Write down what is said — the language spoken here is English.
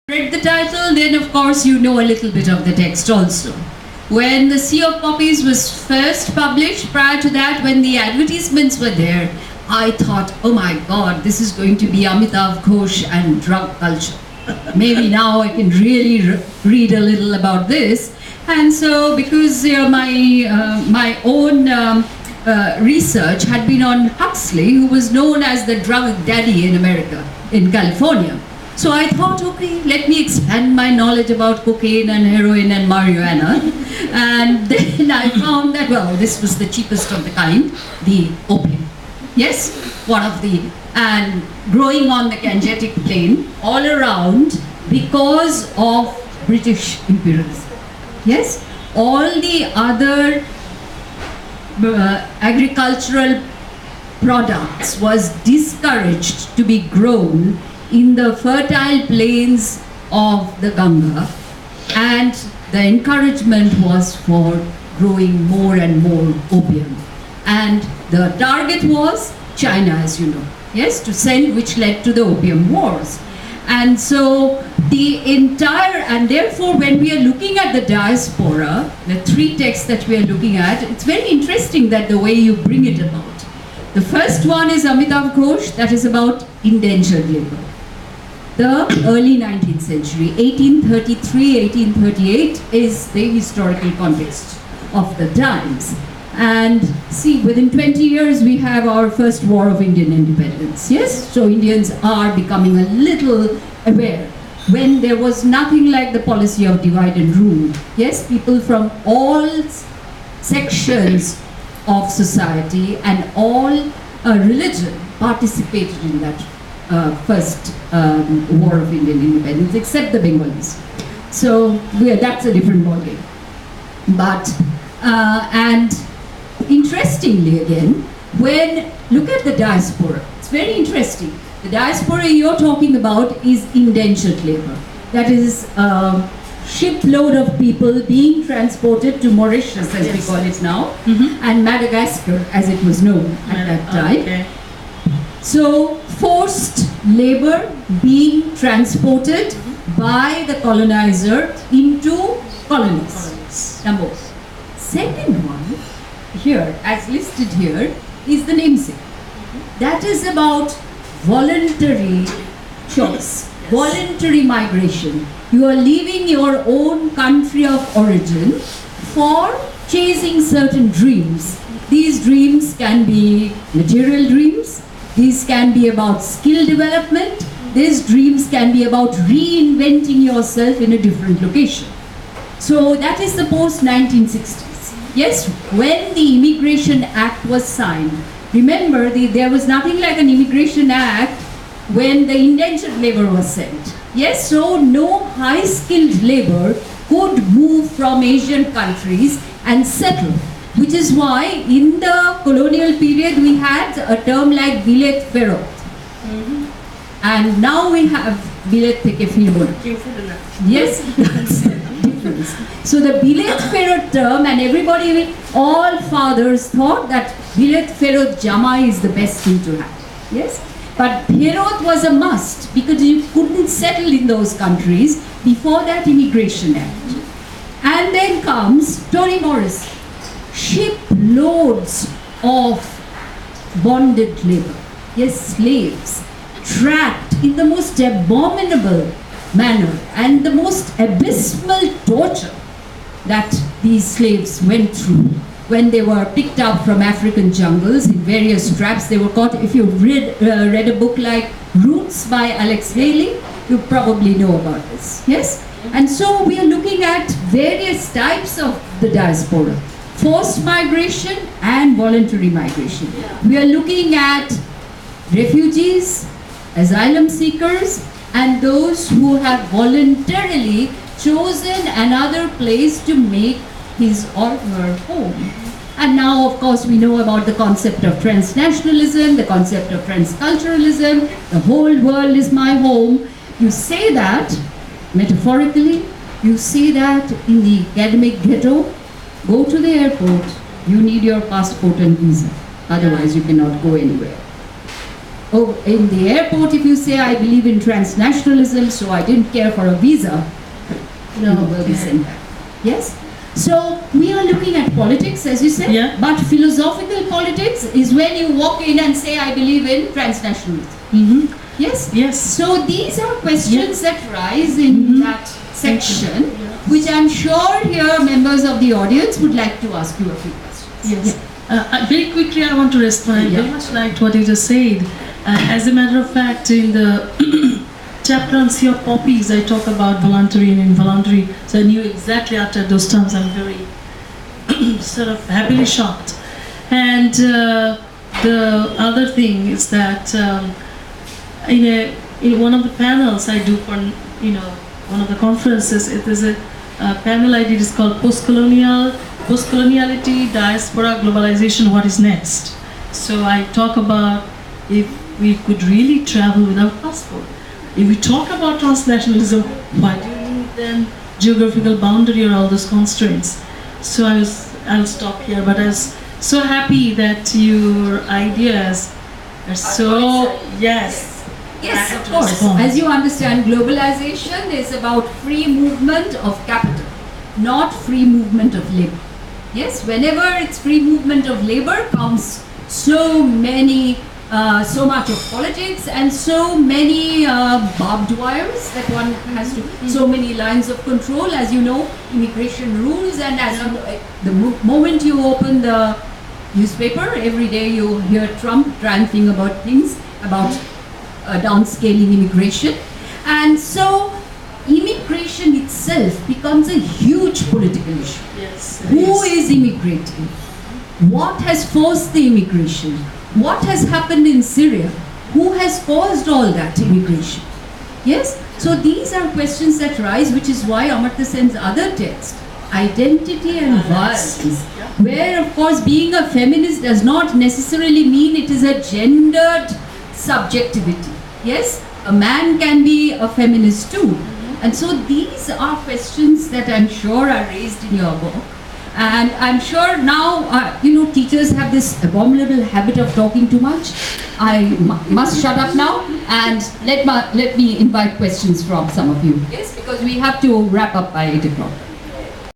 Read the title, then of course you know a little bit of the text also. When The Sea of Poppies was first published, prior to that, when the advertisements were there, I thought, oh my God, this is going to be Amitav Ghosh and drug culture. Maybe now I can really read a little about this. And so, because my own research had been on Huxley, who was known as the drug daddy in America, in California. So I thought, okay, let me expand my knowledge about cocaine and heroin and marijuana. And then I found that, well, this was the cheapest of the kind, the opium. Yes, one of the, and growing on the Gangetic Plain all around because of British imperialism. Yes, all the other agricultural products was discouraged to be grown in the fertile plains of the Ganga, and the encouragement was for growing more and more opium. And the target was China, as you know, yes, to send, which led to the Opium Wars. And so the entire, and therefore when we are looking at the diaspora, the three texts that we are looking at, it's very interesting that the way you bring it about. The first one is Amitav Ghosh, that is about indentured labor. The early 19th century, 1833, 1838 is the historical context of the times. And see, within 20 years we have our first war of Indian independence, yes? So Indians are becoming a little aware. When there was nothing like the policy of divide and rule, yes? People from all sections of society and all religion participated in that first war of Indian independence, except the Bengalis. So that's a different ballgame. But, and interestingly again, when, look at the diaspora, it's very interesting. The diaspora you're talking about is indentured labor. That is a shipload of people being transported to Mauritius, as we call it now, and Madagascar, as it was known at that time. Okay. So, forced labor being transported by the colonizer into colonies. Number one. Second one, here, as listed here, is the namesake. That is about voluntary choice, voluntary migration. You are leaving your own country of origin for chasing certain dreams. These dreams can be material dreams. These can be about skill development. These dreams can be about reinventing yourself in a different location. So that is the post-1960s. Yes, when the Immigration Act was signed, remember there was nothing like an Immigration Act when the indentured labor was sent. Yes, so no high-skilled labor could move from Asian countries and settle. Which is why in the colonial period we had a term like bilet ferot. And now we have bilet theke filbona. Yes, that's the difference. So the bilet ferot term, and everybody, all fathers thought that bilet ferot jamai is the best thing to have. Yes, but ferot was a must because you couldn't settle in those countries before that Immigration Act. And then comes Toni Morrison. Shiploads of bonded labor, yes, slaves, trapped in the most abominable manner and the most abysmal torture that these slaves went through when they were picked up from African jungles in various traps. They were caught. If you read a book like Roots by Alex Haley, you probably know about this, yes? And so we are looking at various types of the diaspora. Forced migration and voluntary migration. We are looking at refugees, asylum seekers, and those who have voluntarily chosen another place to make his or her home. And now, of course, we know about the concept of transnationalism, the concept of transculturalism, the whole world is my home. You say that, metaphorically, you say that in the academic ghetto. Go to the airport, you need your passport and visa. Otherwise, you cannot go anywhere. oh, in the airport, if you say, I believe in transnationalism, so I didn't care for a visa, you will be sent back. Yes? So we are looking at politics, as you said, Yeah. but philosophical politics is when you walk in and say, I believe in transnationalism. Mm-hmm. Yes? Yes. So these are questions that rise in that section, which I'm sure here members of the audience would like to ask you a few questions. Yes. Very quickly, I want to respond. I very much liked what you just said. As a matter of fact, in the chapter on Sea of Poppies, I talk about voluntary and involuntary. So I knew exactly after those terms. I'm very sort of happily shocked. And the other thing is that in one of the panels I do for one of the conferences, it is a panel I did. It's called Postcoloniality, Diaspora, Globalization, What is Next? So I talk about if we could really travel without passport. If we talk about transnationalism, why do you need then geographical boundary or all those constraints? So I'll stop here, but I was so happy that your ideas are so, yes. Yes, of course. As you understand, globalization is about free movement of capital, not free movement of labor. Yes, whenever it's free movement of labor comes so much of politics and so many barbed wires that one has to, so many lines of control, as you know, immigration rules, and as you know, the moment you open the newspaper, every day you hear Trump ranting about things, about downscaling immigration. And so immigration itself becomes a huge political issue. Yes, Who is immigrating? What has forced the immigration? What has happened in Syria? Who has caused all that immigration? Yes? So these are questions that rise, which is why Amartya Sen's other text, Identity and Violence, where of course being a feminist does not necessarily mean it is a gendered subjectivity. Yes? A man can be a feminist too. And so these are questions that I'm sure are raised in your book. And I'm sure now, teachers have this abominable habit of talking too much. I must shut up now and let me invite questions from some of you. Yes, because we have to wrap up by 8 o'clock.